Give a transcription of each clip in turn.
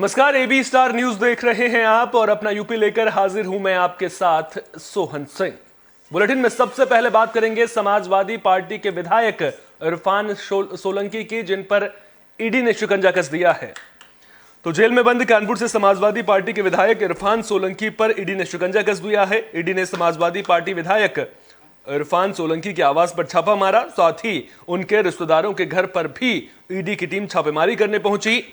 नमस्कार, AB star news देख रहे हैं आप और अपना यूपी लेकर हाजिर हूं मैं आपके साथ सोहन सिंह। बुलेटिन में सबसे पहले बात करेंगे समाजवादी पार्टी के विधायक इरफान सोलंकी की, जिन पर ईडी ने शिकंजा कस दिया है। तो जेल में बंद कानपुर से समाजवादी पार्टी के विधायक इरफान सोलंकी पर ईडी ने शिकंजा कस दिया है। ईडी ने समाजवादी पार्टी विधायक इरफान सोलंकी के आवास पर छापा मारा, साथ ही उनके रिश्तेदारों के घर पर भी ईडी की टीम छापेमारी करने पहुंची।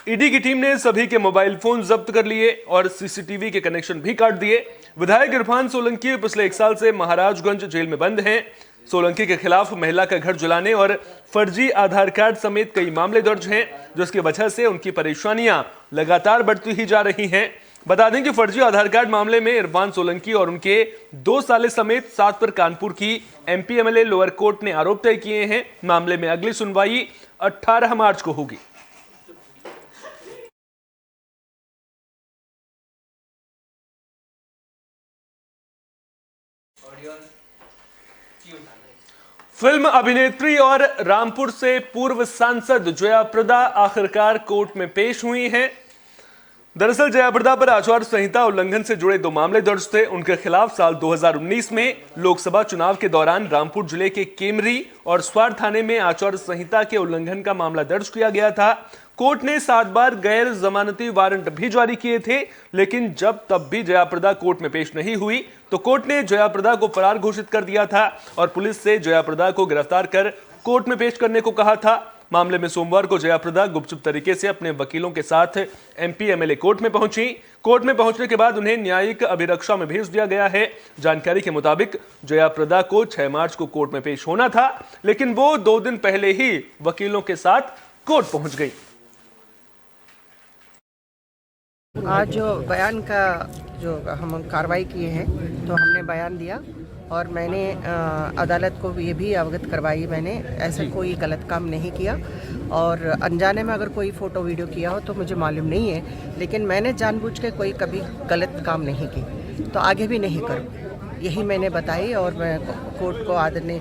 ईडी की टीम ने सभी के मोबाइल फोन जब्त कर लिए और सीसीटीवी के कनेक्शन भी काट दिए। विधायक इरफान सोलंकी पिछले 1 साल से महाराजगंज जेल में बंद हैं। सोलंकी के खिलाफ महिला का घर जलाने और फर्जी आधार कार्ड समेत कई मामले दर्ज हैं, जिसकी वजह से उनकी परेशानियां लगातार बढ़ती ही जा रही हैं। बता दें कि फर्जी आधार कार्ड मामले में इरफान सोलंकी और उनके 2 साले समेत 7 पर कानपुर की एमपी एमएलए लोअर कोर्ट ने आरोप तय किए हैं। मामले में अगली सुनवाई 18 मार्च को होगी। फिल्म अभिनेत्री और रामपुर से पूर्व सांसद जया प्रदा आखिरकार कोर्ट में पेश हुई हैं। दरअसल जया प्रदा पर आचार संहिता उल्लंघन से जुड़े 2 मामले दर्ज थे। उनके खिलाफ साल 2019 में लोकसभा चुनाव के दौरान रामपुर जिले के केमरी और स्वार थाने में आचार संहिता के उल्लंघन का मामला दर्ज किया गया था। कोर्ट ने 7 बार गैर जमानती वारंट भी जारी किए थे, लेकिन जब तब भी जया प्रदा कोर्ट में पेश नहीं हुई तो कोर्ट ने जया प्रदा को फरार घोषित कर दिया था और पुलिस से जया प्रदा को गिरफ्तार कर कोर्ट में पेश करने को कहा था। मामले में सोमवार को जया प्रदा गुपचुप तरीके से अपने वकीलों के साथ एमपी एमएलए कोर्ट में पहुंची। कोर्ट में पहुंचने के बाद उन्हें न्यायिक अभिरक्षा में भेज दिया गया है। जानकारी के मुताबिक जया प्रदा को 6 मार्च को कोर्ट में पेश होना था, लेकिन वो 2 दिन पहले ही वकीलों के साथ कोर्ट पहुंच गई। आज जो बयान का जो हम कार्रवाई किए हैं, तो हमने बयान दिया और मैंने अदालत को ये भी अवगत करवाई मैंने ऐसा कोई गलत काम नहीं किया और अनजाने में अगर कोई फ़ोटो वीडियो किया हो तो मुझे मालूम नहीं है, लेकिन मैंने जानबूझ के कोई कभी गलत काम नहीं की, तो आगे भी नहीं करूँ, यही मैंने बताई। और मैं कोर्ट को आदरणीय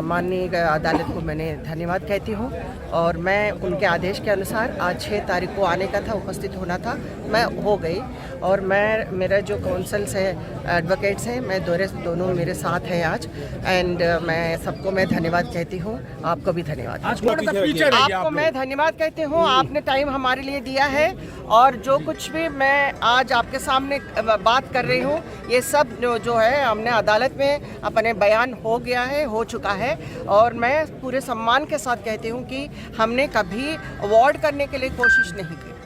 माननीय अदालत को मैंने धन्यवाद कहती हूँ और मैं उनके आदेश के अनुसार आज 6 तारीख को आने का था, उपस्थित होना था, मैं हो गई। और मैं मेरा जो काउंसल्स है, एडवोकेट्स हैं, मैं दोनों मेरे साथ हैं आज एंड मैं सबको मैं धन्यवाद कहती हूँ। आपको भी धन्यवाद। आपको मैं धन्यवाद कहती हूँ, आपने टाइम हमारे लिए दिया है और जो कुछ भी मैं आज आपके सामने बात कर रही हूँ, ये सब जो है हमने अदालत में अपने बयान हो गया है, हो चुका है। और मैं पूरे सम्मान के साथ कहती हूँ कि हमने कभी अवॉर्ड करने के लिए कोशिश नहीं की।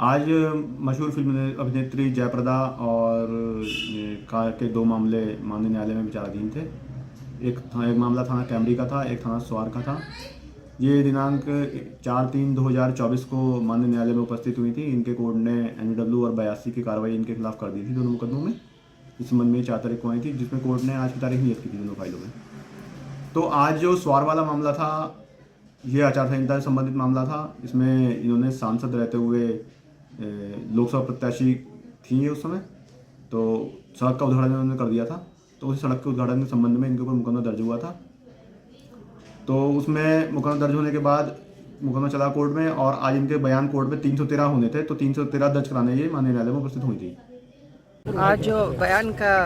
आज मशहूर फिल्म अभिनेत्री जया प्रदा और के 2 मामले माननीय न्यायालय में विचाराधीन थे। एक मामला थाना कैमरी का था, एक थाना स्वार का था। ये दिनांक 4/3/2024 को माननीय न्यायालय में उपस्थित हुई थी। इनके कोर्ट ने NW और 82 की कार्रवाई इनके खिलाफ कर दी थी दोनों मुकदमों में। इस संबंध में 4 तारीख को आई थी, जिसमें कोर्ट ने आज की तारीख नियत की थी दोनों फाइलों में। तो आज जो स्वार वाला मामला था, ये आचार संहिता से संबंधित मामला था। इसमें इन्होंने सांसद रहते हुए लोकसभा प्रत्याशी थी उस समय, तो सड़क का उद्घाटन इन्होंने कर दिया था। तो उस सड़क के उद्घाटन के संबंध में इनके ऊपर मुकदमा दर्ज हुआ था। तो उसमें मुकदमा दर्ज होने के बाद मुकदमा चला कोर्ट में और आज इनके बयान कोर्ट में 313 होने थे, तो 313 दर्ज कराने ये माननीय न्यायालय में उपस्थित हुई थी। आज जो बयान का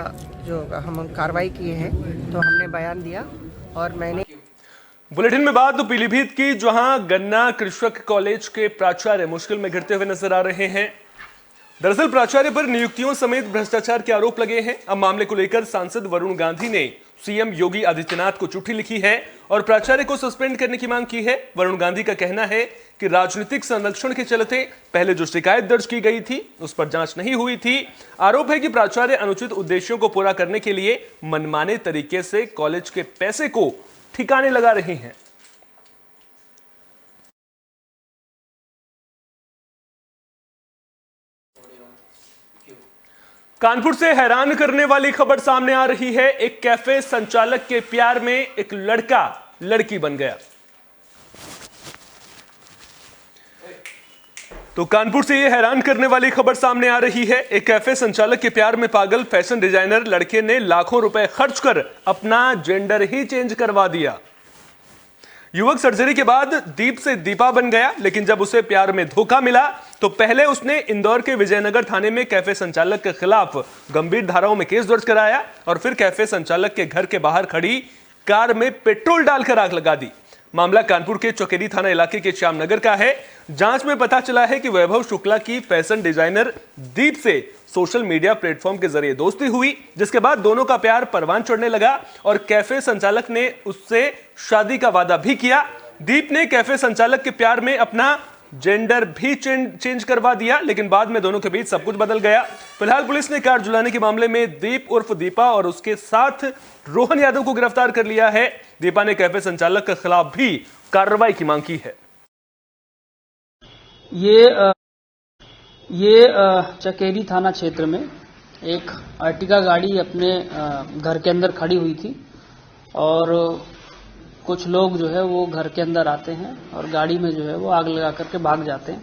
जो हम कार्रवाई किए हैं, तो हमने बयान दिया और मैंने बुलेटिन में बात तो पीलीभीत की, जहां गन्ना कृषक कॉलेज के प्राचार्य मुश्किल में घिरते हुए नजर आ रहे हैं। दरअसल प्राचार्य पर नियुक्तियों समेत भ्रष्टाचार के आरोप लगे हैं। अब मामले को लेकर सांसद वरुण गांधी ने सीएम योगी आदित्यनाथ को चिट्ठी लिखी है और प्राचार्य को सस्पेंड करने की मांग की है। वरुण गांधी का कहना है कि राजनीतिक संरक्षण के चलते पहले जो शिकायत दर्ज की गई थी उस पर जांच नहीं हुई थी। आरोप है कि प्राचार्य अनुचित उद्देश्यों को पूरा करने के लिए मनमाने तरीके से कॉलेज के पैसे को ठिकाने लगा रहे हैं। कानपुर से हैरान करने वाली खबर सामने आ रही है। एक कैफे संचालक के प्यार में एक लड़का लड़की बन गया। तो कानपुर से ये हैरान करने वाली खबर सामने आ रही है। एक कैफे संचालक के प्यार में पागल फैशन डिजाइनर लड़के ने लाखों रुपए खर्च कर अपना जेंडर ही चेंज करवा दिया। युवक सर्जरी के बाद दीप से दीपा बन गया, लेकिन जब उसे प्यार में धोखा मिला तो पहले उसने इंदौर के विजयनगर थाने में कैफे संचालक के खिलाफ गंभीर धाराओं में केस दर्ज कराया और फिर कैफे संचालक के घर के बाहर खड़ी कार में पेट्रोल डालकर आग लगा दी। मामला कानपुर के चौकेरी थाना इलाके के श्यामनगर का है। जांच में पता चला है कि वैभव शुक्ला की फैशन डिजाइनर दीप से सोशल मीडिया प्लेटफॉर्म के जरिए दोस्ती हुई, जिसके बाद दोनों का प्यार परवान चढ़ने लगा और कैफे संचालक ने उससे शादी का वादा भी किया। दीप ने कैफे संचालक के प्यार में अपना जेंडर भी चेंज करवा दिया, लेकिन बाद में दोनों के बीच सब कुछ बदल गया। फिलहाल पुलिस ने कार जुलाने के मामले में दीप उर्फ दीपा और उसके साथ रोहन यादव को गिरफ्तार कर लिया है। दीपा ने कैफे संचालक के खिलाफ भी कार्रवाई की मांग की है। ये चकेरी थाना क्षेत्र में एक अर्टिगा गाड़ी अपने घर के अंदर खड़ी हुई थी और कुछ लोग जो है वो घर के अंदर आते हैं और गाड़ी में जो है वो आग लगा करके भाग जाते हैं।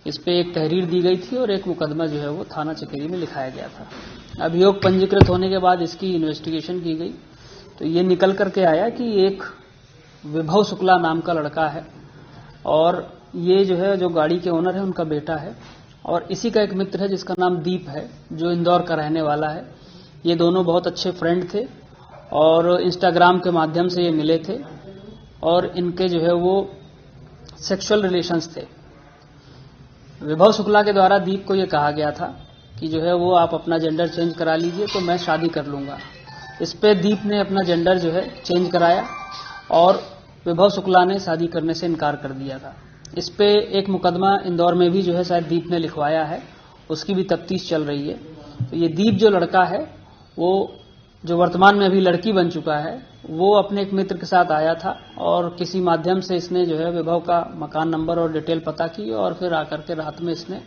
इस पे एक तहरीर दी गई थी और एक मुकदमा जो है वो थाना चकेरी में लिखाया गया था। अभियोग पंजीकृत होने के बाद इसकी इन्वेस्टिगेशन की गई तो ये निकल करके आया कि एक विभव शुक्ला नाम का लड़का है और ये जो है जो गाड़ी के ओनर है उनका बेटा है और इसी का एक मित्र है जिसका नाम दीप है जो इंदौर का रहने वाला है। ये दोनों बहुत अच्छे फ्रेंड थे और इंस्टाग्राम के माध्यम से ये मिले थे और इनके जो है वो सेक्सुअल रिलेशंस थे। विभव शुक्ला के द्वारा दीप को ये कहा गया था कि जो है वो आप अपना जेंडर चेंज करा लीजिए तो मैं शादी कर लूंगा। इस पे दीप ने अपना जेंडर जो है चेंज कराया और विभव शुक्ला ने शादी करने से इनकार कर दिया था। इस पे एक मुकदमा इंदौर में भी जो है शायद दीप ने लिखवाया है, उसकी भी तफ्तीश चल रही है। तो ये दीप जो लड़का है वो जो वर्तमान में अभी लड़की बन चुका है वो अपने एक मित्र के साथ आया था और किसी माध्यम से इसने जो है विभव का मकान नंबर और डिटेल पता की और फिर आकर के रात में इसने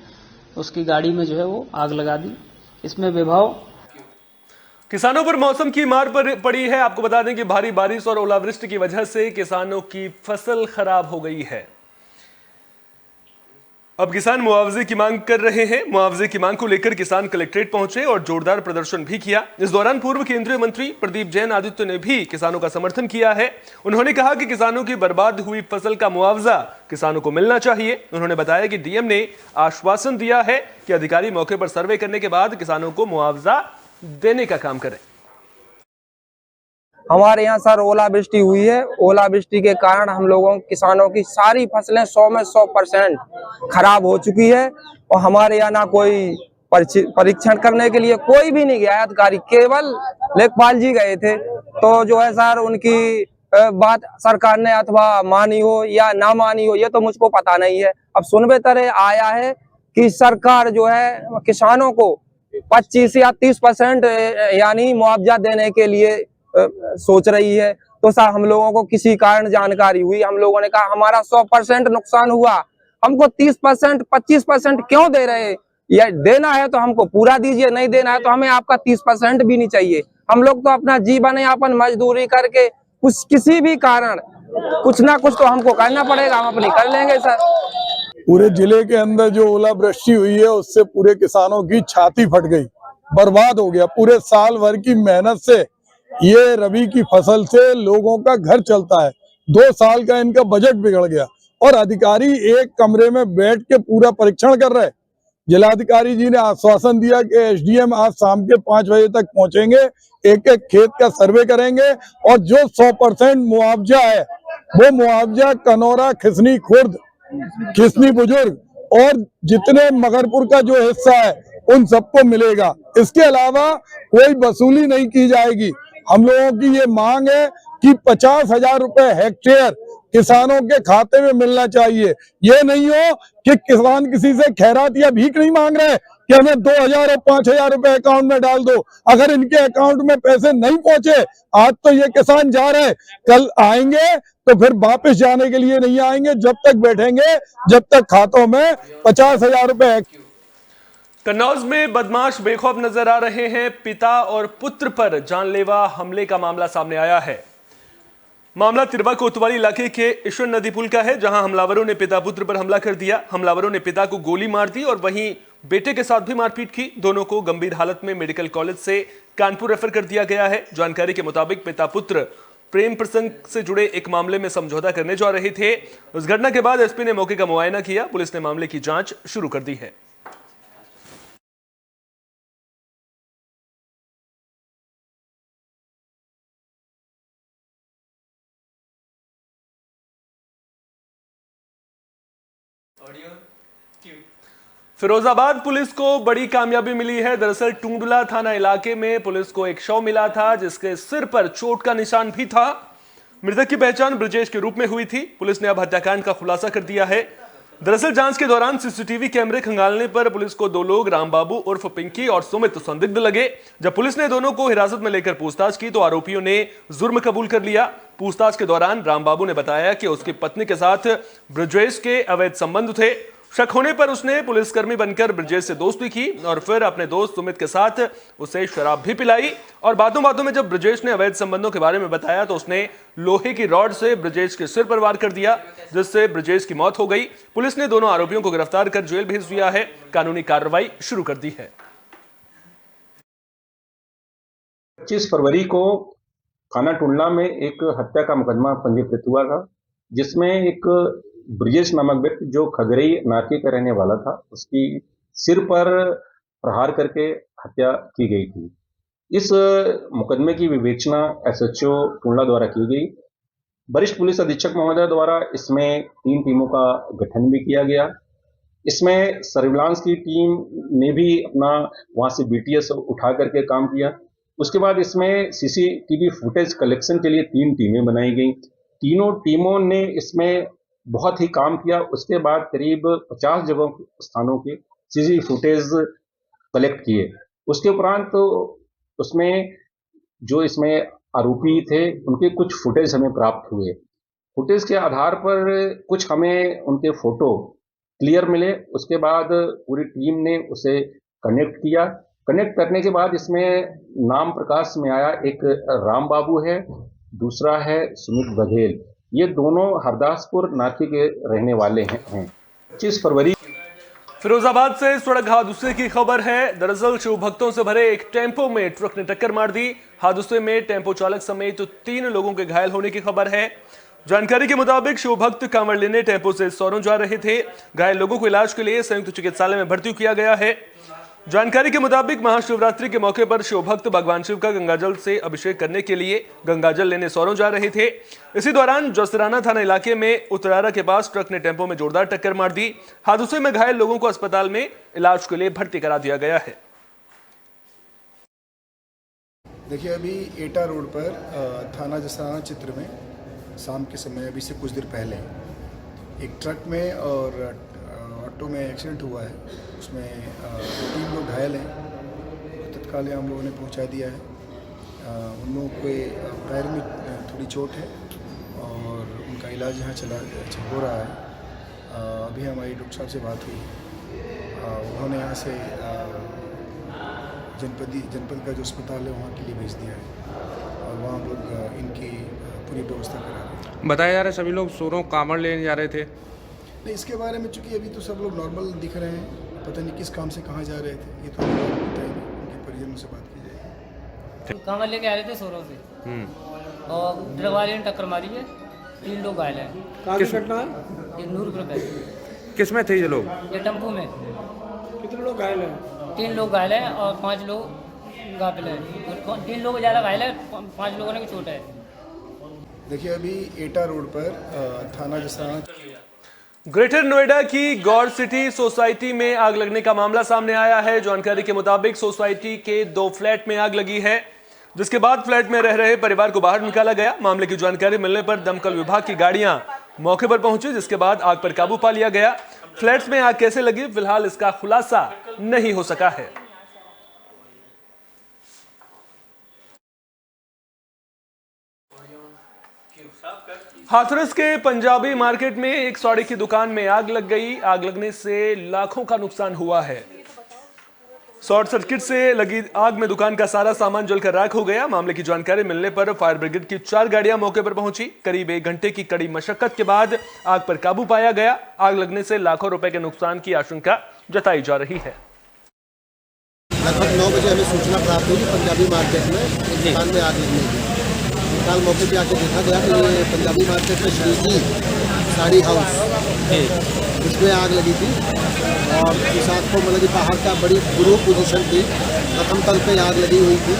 उसकी गाड़ी में जो है वो आग लगा दी। इसमें विभव किसानों पर मौसम की मार पड़ी है। आपको बता दें कि भारी बारिश और ओलावृष्टि की वजह से किसानों की फसल खराब हो गई है। अब किसान मुआवजे की मांग कर रहे हैं। मुआवजे की मांग को लेकर किसान कलेक्ट्रेट पहुंचे और जोरदार प्रदर्शन भी किया। इस दौरान पूर्व केंद्रीय मंत्री प्रदीप जैन आदित्य ने भी किसानों का समर्थन किया है। उन्होंने कहा कि किसानों की बर्बाद हुई फसल का मुआवजा किसानों को मिलना चाहिए। उन्होंने बताया कि डीएम ने आश्वासन दिया है कि अधिकारी मौके पर सर्वे करने के बाद किसानों को मुआवजा देने का काम करें। हमारे यहाँ सर ओलावृष्टि हुई है। ओलावृष्टि के कारण हम लोगों किसानों की सारी फसलें 100 में 100% खराब हो चुकी है और हमारे यहाँ ना कोई परीक्षण करने के लिए कोई भी नहीं गया अधिकारी, केवल लेखपाल जी गए थे। तो जो है सर उनकी बात सरकार ने अथवा मानी हो या ना मानी हो ये तो मुझको पता नहीं है। अब सुनबे तरह आया है कि सरकार जो है किसानों को 25 या 30% यानी मुआवजा देने के लिए सोच रही है। तो सर हम लोगों को किसी कारण जानकारी हुई, हम लोगों ने कहा हमारा 100% नुकसान हुआ, हमको 30% 25% क्यों दे रहे? ये देना है तो हमको पूरा दीजिए, नहीं देना है तो हमें आपका 30% भी नहीं चाहिए। हम लोग तो अपना जीवन यापन मजदूरी करके कुछ किसी भी कारण कुछ ना कुछ तो हमको करना पड़ेगा, हम अपनी कर लेंगे सर। पूरे जिले के अंदर जो ओलावृष्टि हुई है उससे पूरे किसानों की छाती फट गई, बर्बाद हो गया। पूरे साल भर की मेहनत से ये रबी की फसल से लोगों का घर चलता है, 2 साल का इनका बजट बिगड़ गया और अधिकारी एक कमरे में बैठ के पूरा परीक्षण कर रहे। जिलाधिकारी जी ने आश्वासन दिया कि एसडीएम आज शाम के 5 बजे तक पहुंचेंगे, एक एक खेत का सर्वे करेंगे और जो 100% मुआवजा है वो मुआवजा कनौरा, खिसनी खुर्द, खिसनी बुजुर्ग और जितने मगरपुर का जो हिस्सा है उन सबको मिलेगा। इसके अलावा कोई वसूली नहीं की जाएगी। हम लोगों की ये मांग है कि 50,000 रुपए हेक्टेयर किसानों के खाते में मिलना चाहिए। ये नहीं हो कि किसान किसी से खैरात या भीख नहीं मांग रहे कि हमें 2,000 और 5,000 रुपए अकाउंट में डाल दो। अगर इनके अकाउंट में पैसे नहीं पहुंचे, आज तो ये किसान जा रहे, कल आएंगे तो फिर वापस जाने के लिए नहीं आएंगे। जब तक बैठेंगे जब तक खातों में 50,000 रुपए। कन्नौज में बदमाश बेखौफ नजर आ रहे हैं। पिता और पुत्र पर जानलेवा हमले का मामला सामने आया है। मामला तिरवा कोतवाली इलाके के ईश्वर नदी पुल का है, जहां हमलावरों ने पिता पुत्र पर हमला कर दिया। हमलावरों ने पिता को गोली मार दी और वहीं बेटे के साथ भी मारपीट की। दोनों को गंभीर हालत में मेडिकल कॉलेज से कानपुर रेफर कर दिया गया है। जानकारी के मुताबिक पिता पुत्र प्रेम प्रसंग से जुड़े एक मामले में समझौता करने जा रहे थे। उस घटना के बाद एसपी ने मौके का मुआयना किया। पुलिस ने मामले की जांच शुरू कर दी है। फिरोजाबाद पुलिस को बड़ी कामयाबी मिली है। दरअसल टूंडला थाना इलाके में पुलिस को एक शव मिला था जिसके सिर पर चोट का निशान भी था। मृतक की पहचान ब्रजेश के रूप में हुई थी। पुलिस ने अब हत्याकांड का खुलासा कर दिया है। दरअसल जांच के दौरान सीसीटीवी कैमरे खंगालने पर पुलिस को दो लोग रामबाबू उर्फ पिंकी और सुमित संदिग्ध लगे। जब पुलिस ने दोनों को हिरासत में लेकर पूछताछ की तो आरोपियों ने जुर्म कबूल कर लिया। पूछताछ के दौरान रामबाबू ने बताया कि उसकी पत्नी के साथ ब्रजेश के अवैध संबंध थे। शक होने पर उसने पुलिसकर्मी बनकर ब्रजेश से दोस्ती की और फिर अपने दोस्त सुमित के साथ उसे शराब भी पिलाई। और बातों बातों में जब ब्रजेश ने अवैध संबंधों के बारे में बताया तो उसने लोहे की रॉड से ब्रजेश के सिर पर वार कर दिया, जिससे ब्रजेश की मौत हो गई। पुलिस ने दोनों आरोपियों को गिरफ्तार कर जेल भेज दिया है। कानूनी कार्रवाई शुरू कर दी है। 25 फरवरी को थाना टुंडला में एक हत्या का मुकदमा पंजीकृत हुआ था, जिसमें एक ब्रजेश नामक व्यक्ति जो खगरई नाके का रहने वाला था, उसकी सिर पर प्रहार करके हत्या की गई थी। इस मुकदमे की विवेचना एसएचओ टुंडला द्वारा की गई। वरिष्ठ पुलिस अधीक्षक महोदय द्वारा इसमें 3 टीमों का गठन भी किया गया। इसमें सर्विलांस की टीम ने भी अपना वहां से बीटीएस उठा करके काम किया। उसके बाद इसमें सीसीटीवी फुटेज कलेक्शन के लिए 3 टीमें बनाई गई। तीनों टीमों ने इसमें बहुत ही काम किया। उसके बाद करीब 50 जगहों स्थानों के सीसीटीवी फुटेज कलेक्ट किए। उसके उपरांत तो उसमें जो इसमें आरोपी थे उनके कुछ फुटेज हमें प्राप्त हुए। फुटेज के आधार पर कुछ हमें उनके फोटो क्लियर मिले। उसके बाद पूरी टीम ने उसे कनेक्ट किया। कनेक्ट करने के बाद इसमें नाम प्रकाश में आया, एक राम बाबू है, दूसरा है सुमित बघेल। ये दोनों हरदासपुर नाके के रहने वाले हैं। 25 फरवरी फिरोजाबाद से सड़क हादसे की खबर है। दरअसल शिव भक्तों से भरे एक टेंपो में ट्रक ने टक्कर मार दी। हादसे में टेंपो चालक समेत 3 लोगों के घायल होने की खबर है। जानकारी के मुताबिक शिव भक्त कांवड़ लेने टेंपो से सोरों जा रहे थे। घायल लोगों को इलाज के लिए संयुक्त चिकित्सालय में भर्ती किया गया है। जानकारी के मुताबिक महाशिवरात्रि के मौके पर शिव भक्त भगवान शिव का गंगाजल से अभिषेक करने के लिए गंगाजल लेने सोरों जा रहे थे। इसी दौरान जोसराना थाना इलाके में उतरारा के पास ट्रक ने टेंपो में जोरदार टक्कर मार दी। हादसे में घायल लोगों को अस्पताल में इलाज के लिए भर्ती करा दिया गया है। देखिए, अभी एटा रोड पर थाना जोसराना क्षेत्र में शाम के समय अभी से कुछ देर पहले एक ट्रक में और ऑटो में एक्सीडेंट हुआ है। उसमें 3 लोग घायल हैं। तत्काल हम लोगों ने पहुंचा दिया है। उन लोगों के पैर में थोड़ी चोट है और उनका इलाज यहाँ हो रहा है। अभी हमारी डॉक्टर साहब से बात हुई। उन्होंने यहाँ से जनपद का जो अस्पताल है वहाँ के लिए भेज दिया है और वहाँ हम लोग इनकी पूरी व्यवस्था करा रहे हैं। बताया जा रहा है सभी लोग सोरों कांवड़ लेने जा रहे थे। नहीं, इसके बारे में चूँकि अभी तो सब लोग नॉर्मल दिख रहे हैं, पता नहीं किस काम से कहाँ जा रहे थे, ये तो बताएंगे। उनके परिजनों से बात की जाएगी। कांवड़ लेके आ रहे थे सोरों से और ट्रक वाले ने टक्कर मारी है। 3 लोग घायल हैं। किस घटना है? ये नूरपुर पे। किस में थे ये लोग? ये टेम्पो में। कितने लोग घायल हैं? 3 लोग घायल हैं और 5 लोग गाफिल हैं। 3 लोग ज़्यादा घायल है, 5 लोगों ने की चोट है। देखिए, अभी एटा रोड पर थाना जोसराना ग्रेटर नोएडा की गौर सिटी सोसाइटी में आग लगने का मामला सामने आया है। जानकारी के मुताबिक सोसाइटी के 2 फ्लैट में आग लगी है, जिसके बाद फ्लैट में रह रहे परिवार को बाहर निकाला गया। मामले की जानकारी मिलने पर दमकल विभाग की गाड़ियां मौके पर पहुंची, जिसके बाद आग पर काबू पा लिया गया। फ्लैट्स में आग कैसे लगी, फिलहाल इसका खुलासा नहीं हो सका है। हाथरस के पंजाबी मार्केट में एक साड़ी की दुकान में आग लग गई। आग लगने से लाखों का नुकसान हुआ है। शॉर्ट सर्किट से लगी आग में दुकान का सारा सामान जलकर राख हो गया। मामले की जानकारी मिलने पर फायर ब्रिगेड की 4 गाड़ियां मौके पर पहुंची। करीब 1 घंटे की कड़ी मशक्कत के बाद आग पर काबू पाया गया। आग लगने से लाखों रुपए के नुकसान की आशंका जताई जा रही है। लगभग 9 बजे हमें सूचना प्राप्त हुई कि पंजाबी मार्केट में एक दुकान में आग लगने की। तत्काल मौके पे आके देखा गया कि ये पंजाबी मार्केट में श्री जी साड़ी हाउस इसमें आग लगी थी और इस आग को मतलब कि बाहर का बड़ी बुरी पोजीशन थी, प्रथम तल पे आग लगी हुई थी।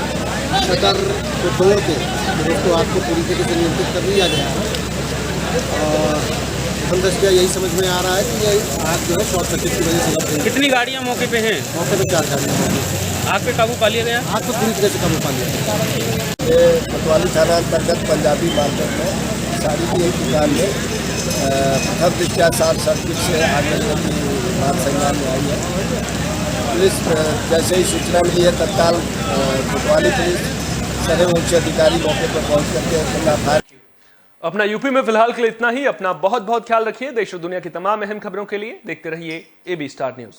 शटर को तोड़ के उसको आग को पूरी तरीके से नियंत्रित कर लिया गया है और दृष्टिया यही समझ में आ रहा है कि ये आग जो है शॉर्ट सर्किट की वजह से लग गई। कितनी गाड़ियाँ मौके पे हैं? मौके पे 4 गाड़ियाँ होंगी। आग पे काबू पा लिया गया? आग को पूरी तरह से काबू पा लिया गया। ये कोतवाली थाना अंतर्गत पंजाबी मार्केट में साड़ी की एक दुकान में प्रथम दृष्टया शॉर्ट सर्किट से आग लगने की बात संज्ञान में आई है। पुलिस जैसे ही सूचना मिली है तत्काल कोतवाली पुलिस सभी उच्च अधिकारी मौके पर पहुंच करके फायर। अपना यूपी में फिलहाल के लिए इतना ही। अपना बहुत बहुत ख्याल रखिए। देश और दुनिया की तमाम अहम खबरों के लिए देखते रहिए AB स्टार न्यूज।